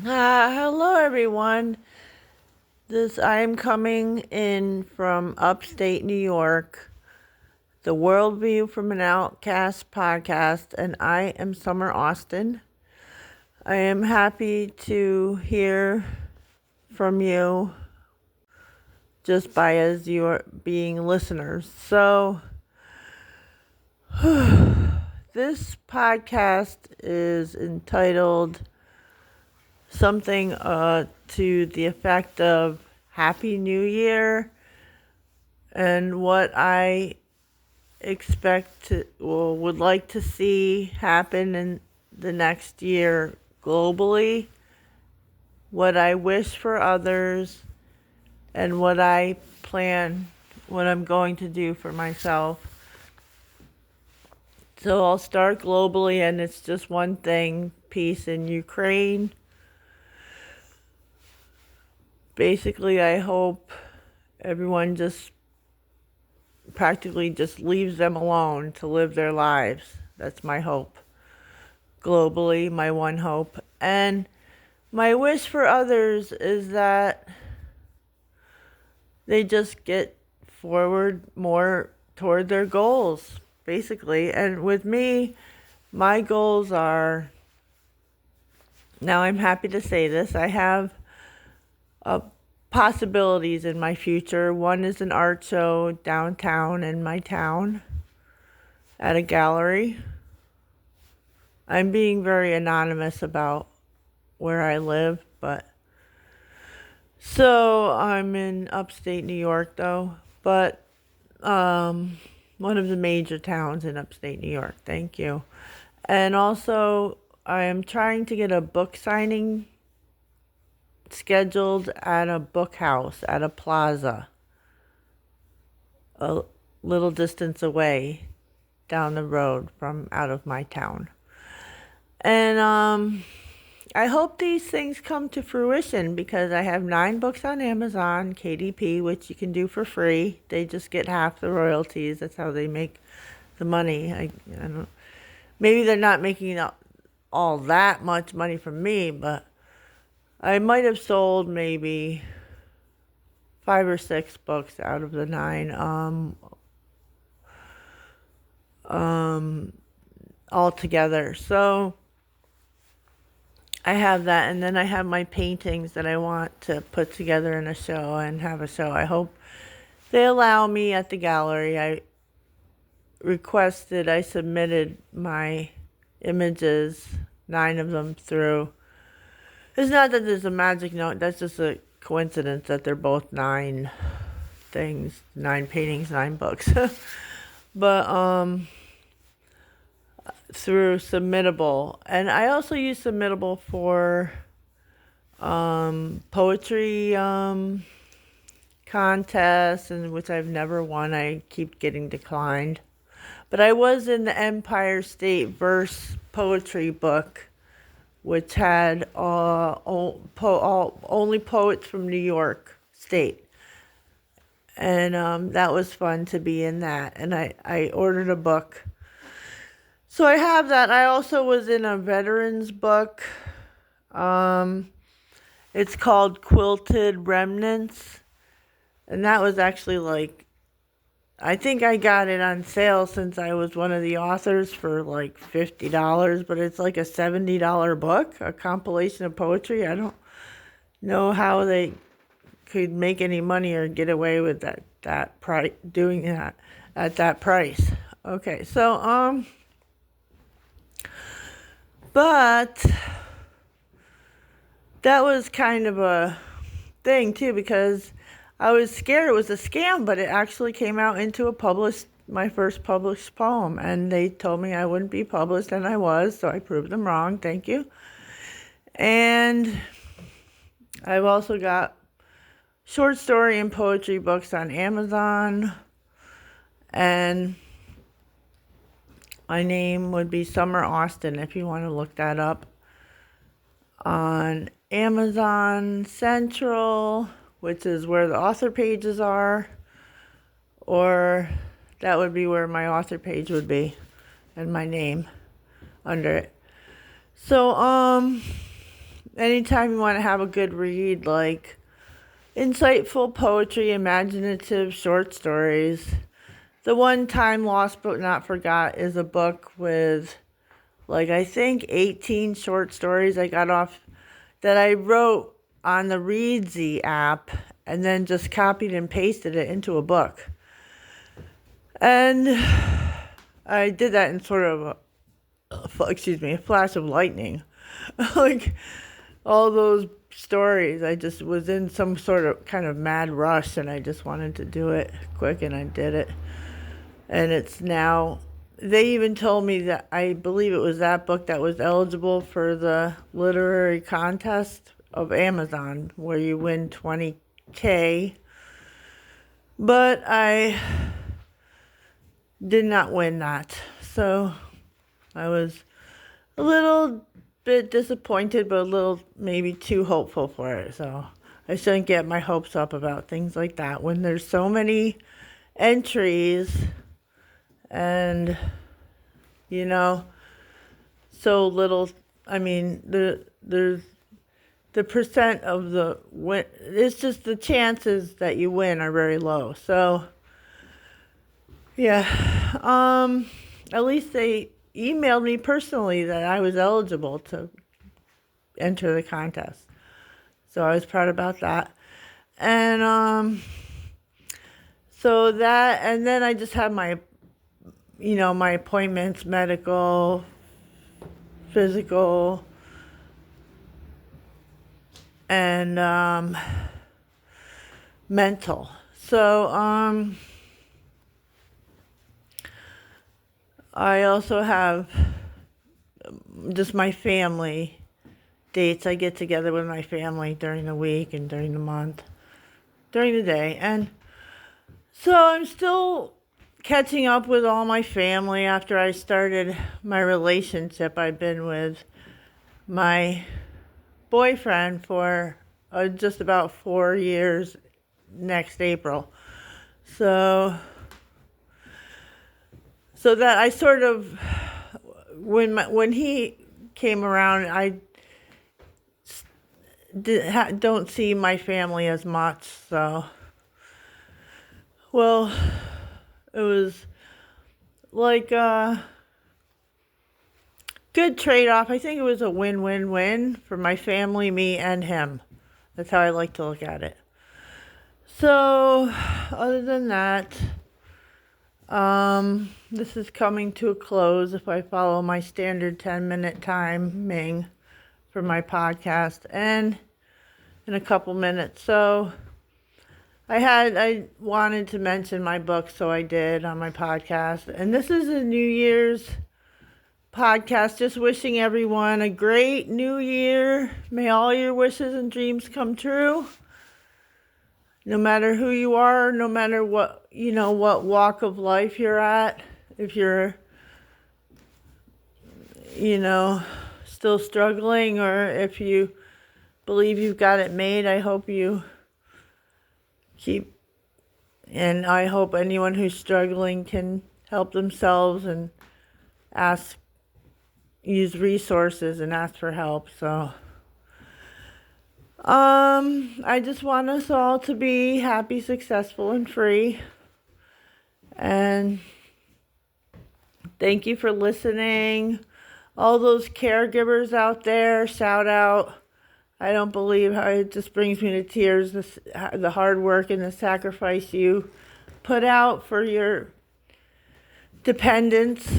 Hello everyone. I'm coming in from upstate New York, the Worldview from an Outcast podcast, and I am Summer Austin. I am happy to hear from you just by as you are being listeners. So, this podcast is entitled something to the effect of Happy New Year and what I expect to or would like to see happen in the next year globally, what I wish for others, and what I'm going to do for myself. So I'll start globally, and it's just one thing: peace in Ukraine. Basically, I hope everyone just practically just leaves them alone to live their lives. That's my hope. Globally, my one hope. And my wish for others is that they just get forward more toward their goals, basically. And with me, my goals are, now I'm happy to say this, I have possibilities in my future. One is an art show downtown in my town at a gallery. I'm being very anonymous about where I live, but so I'm in upstate New York though, but one of the major towns in upstate New York. Thank you. And also I am trying to get a book signing scheduled at a book house at a plaza a little distance away down the road from out of my town. And I hope these things come to fruition because I have 9 books on Amazon, KDP, which you can do for free. They just get half the royalties. That's how they make the money. I don't. Maybe they're not making all that much money from me, but I might have sold maybe 5 or 6 books out of the 9 altogether. So I have that, and then I have my paintings that I want to put together in a show and have a show. I hope they allow me at the gallery. I submitted my images, 9 of them, through. It's not that there's a magic note, that's just a coincidence that they're both 9 things, 9 paintings, 9 books. But through Submittable. And I also use Submittable for poetry contests, and which I've never won. I keep getting declined. But I was in the Empire State Verse poetry book, which had only poets from New York State. And that was fun to be in that. And I ordered a book. So I have that. I also was in a veterans book. It's called Quilted Remnants. And that was actually I think I got it on sale since I was one of the authors for like $50, but it's like a $70 book, a compilation of poetry. I don't know how they could make any money or get away with that price, doing that at that price. Okay, so but that was kind of a thing too, because I was scared it was a scam, but it actually came out into my first published poem, and they told me I wouldn't be published, and I was, so I proved them wrong. Thank you. And I've also got short story and poetry books on Amazon, and my name would be Summer Austin if you want to look that up on Amazon Central, which is where the author pages are, or that would be where my author page would be, and my name under it. So anytime you want to have a good read, like insightful poetry, imaginative short stories. The One Time Lost But Not Forgot is a book with, like, I think 18 short stories I got off that I wrote on the Readsy app and then just copied and pasted it into a book. And I did that in sort of a flash of lightning. Like all those stories, I just was in some sort of kind of mad rush and I just wanted to do it quick and I did it. And it's now, they even told me that I believe it was that book that was eligible for the literary contest of Amazon where you win 20K. But I did not win that. So I was a little bit disappointed, but a little maybe too hopeful for it. So I shouldn't get my hopes up about things like that when there's so many entries and, you know, so little. I mean, the percent of the win, it's just the chances that you win are very low. So yeah, at least they emailed me personally that I was eligible to enter the contest. So I was proud about that. And so that, and then I just had my, my appointments, medical, physical, and mental. So I also have just my family dates. I get together with my family during the week and during the month, during the day. And so I'm still catching up with all my family after I started my relationship. I've been with my boyfriend for just about 4 years next April. So that I sort of, when he came around, I don't see my family as much. So, well, it was like a good trade-off. I think it was a win-win-win for my family, me, and him. That's how I like to look at it. So, other than that, this is coming to a close if I follow my standard 10-minute timing for my podcast, and in a couple minutes. So I wanted to mention my book, so I did on my podcast. And this is a New Year's podcast, just wishing everyone a great new year. May all your wishes and dreams come true. No matter who you are, no matter what, what walk of life you're at, if you're, still struggling, or if you believe you've got it made, I hope you keep, and I hope anyone who's struggling can help themselves and use resources and ask for help. So I just want us all to be happy, successful, and free. And thank you for listening. All those caregivers out there, shout out. I don't believe how it just brings me to tears, the hard work and the sacrifice you put out for your dependents,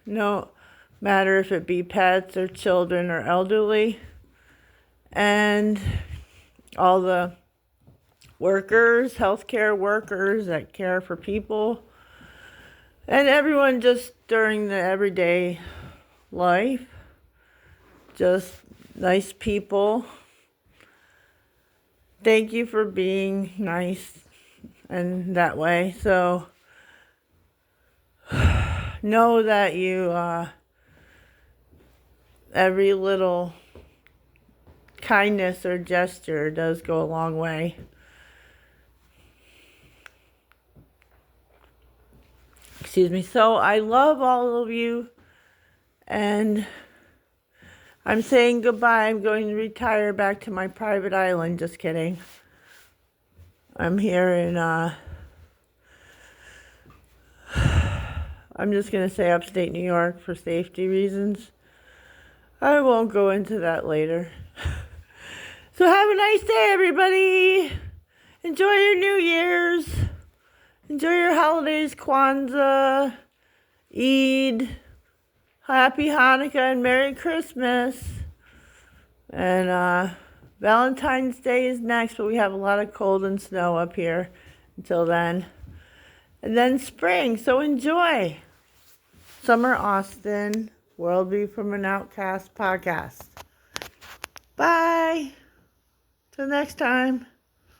no matter if it be pets or children or elderly. And all the workers, healthcare workers that care for people, and everyone just during the everyday life, just nice people. Thank you for being nice and that way. So know that you, every little kindness or gesture does go a long way. Excuse me. So I love all of you, and I'm saying goodbye. I'm going to retire back to my private island. Just kidding. I'm here in, I'm just going to say upstate New York for safety reasons. I won't go into that later. So have a nice day, everybody. Enjoy your New Year's. Enjoy your holidays, Kwanzaa, Eid, Happy Hanukkah, and Merry Christmas. And Valentine's Day is next, but we have a lot of cold and snow up here until then. And then spring, so enjoy. Summer Austin, Worldview from an Outcast podcast. Bye. Till next time.